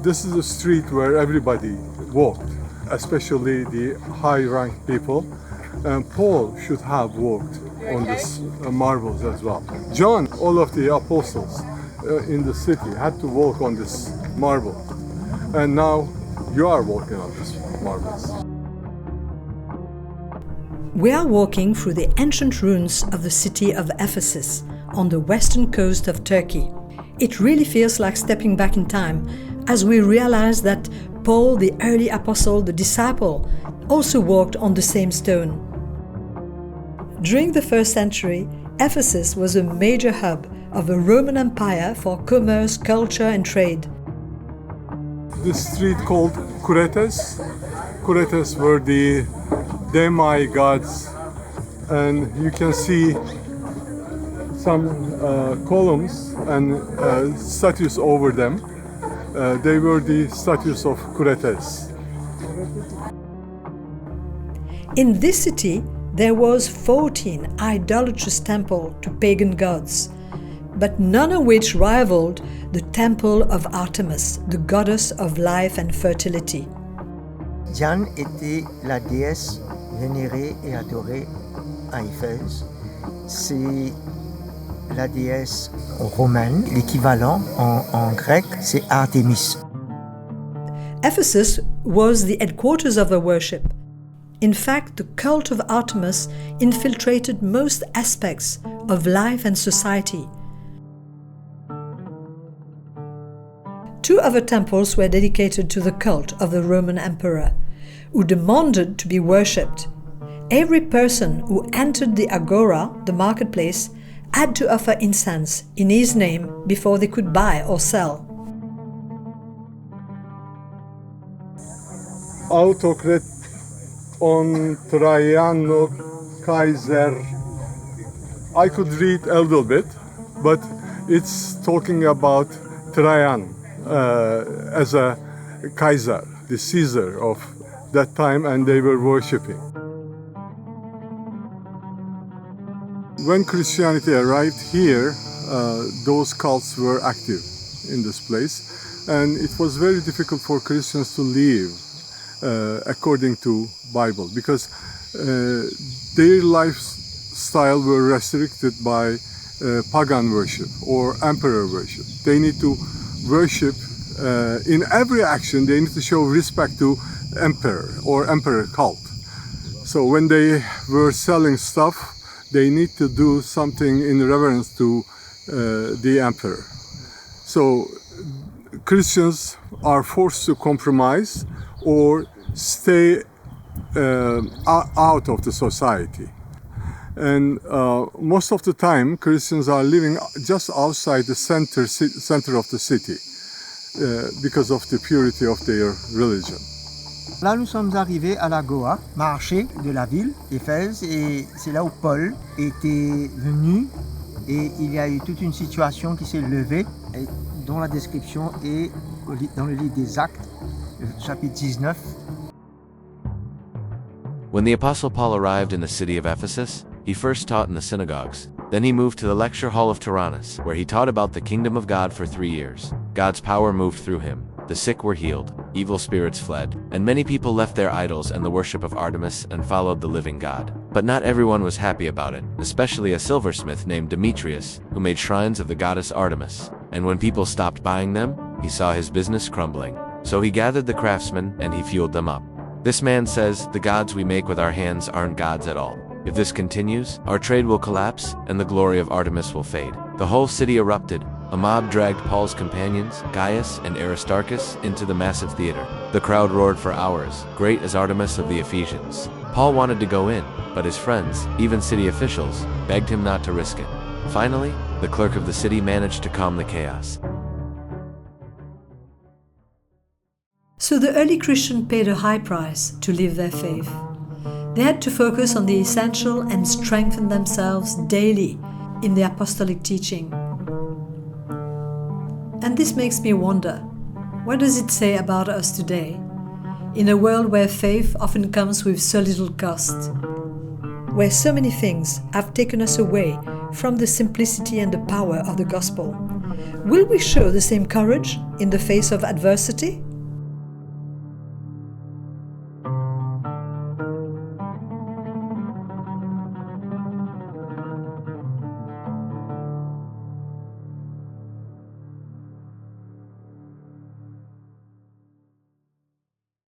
This is a street where everybody walked, especially the high-ranked people. And Paul should have walked on these marbles as well. John, all of the apostles in the city had to walk on this marble. And now you are walking on these marbles. We are walking through the ancient ruins of the city of Ephesus on the western coast of Turkey. It really feels like stepping back in time as we realize that Paul, the early apostle, the disciple, also walked on the same stone. During the first century, Ephesus was a major hub of the Roman Empire for commerce, culture and trade. This street called Curetes. Curetes were the demi-gods, and you can see some columns and statues over them. They were the statues of Curetes. In this city, there was 14 idolatrous temples to pagan gods, but none of which rivaled the temple of Artemis, the goddess of life and fertility. Diane était la déesse vénérée et adorée à Éphèse. C'est la déesse romaine. L'équivalent en grec, c'est Artemis. Ephesus was the headquarters of her worship. In fact, the cult of Artemis infiltrated most aspects of life and society. Two other temples were dedicated to the cult of the Roman emperor, who demanded to be worshipped. Every person who entered the agora, the marketplace, had to offer incense in his name before they could buy or sell. Autocrat on Traiano Kaiser. I could read a little bit, but it's talking about Trajan as a Kaiser, the Caesar of that time, and they were worshipping. When Christianity arrived here, those cults were active in this place, and it was very difficult for Christians to live according to Bible, because their lifestyle were restricted by pagan worship or emperor worship. They need to worship in every action. They need to show respect to emperor or emperor cult. So when they were selling stuff, they need to do something in reverence to the emperor. So Christians are forced to compromise or stay out of the society. And most of the time, Christians are living just outside the center of the city because of the purity of their religion. Là, nous sommes arrivés à l'agora, marché de la ville d'Éphèse, et c'est là où Paul était venu, et il y a eu toute une situation qui s'est levée, et dont la description est dans le livre des Actes, chapitre 19. When the Apostle Paul arrived in the city of Ephesus, he first taught in the synagogues. Then he moved to the lecture hall of Tyrannus, where he taught about the kingdom of God for 3 years. God's power moved through him. The sick were healed, evil spirits fled, and many people left their idols and the worship of Artemis and followed the living God. But not everyone was happy about it, especially a silversmith named Demetrius, who made shrines of the goddess Artemis. And when people stopped buying them, he saw his business crumbling. So he gathered the craftsmen and he fueled them up. This man says, "The gods we make with our hands aren't gods at all. If this continues, our trade will collapse and the glory of Artemis will fade." The whole city erupted. A mob dragged Paul's companions, Gaius and Aristarchus, into the massive theater. The crowd roared for hours, "Great is Artemis of the Ephesians." Paul wanted to go in, but his friends, even city officials, begged him not to risk it. Finally, the clerk of the city managed to calm the chaos. So the early Christians paid a high price to live their faith. They had to focus on the essential and strengthen themselves daily in the apostolic teaching. And this makes me wonder, what does it say about us today, in a world where faith often comes with so little cost, where so many things have taken us away from the simplicity and the power of the gospel? Will we show the same courage in the face of adversity?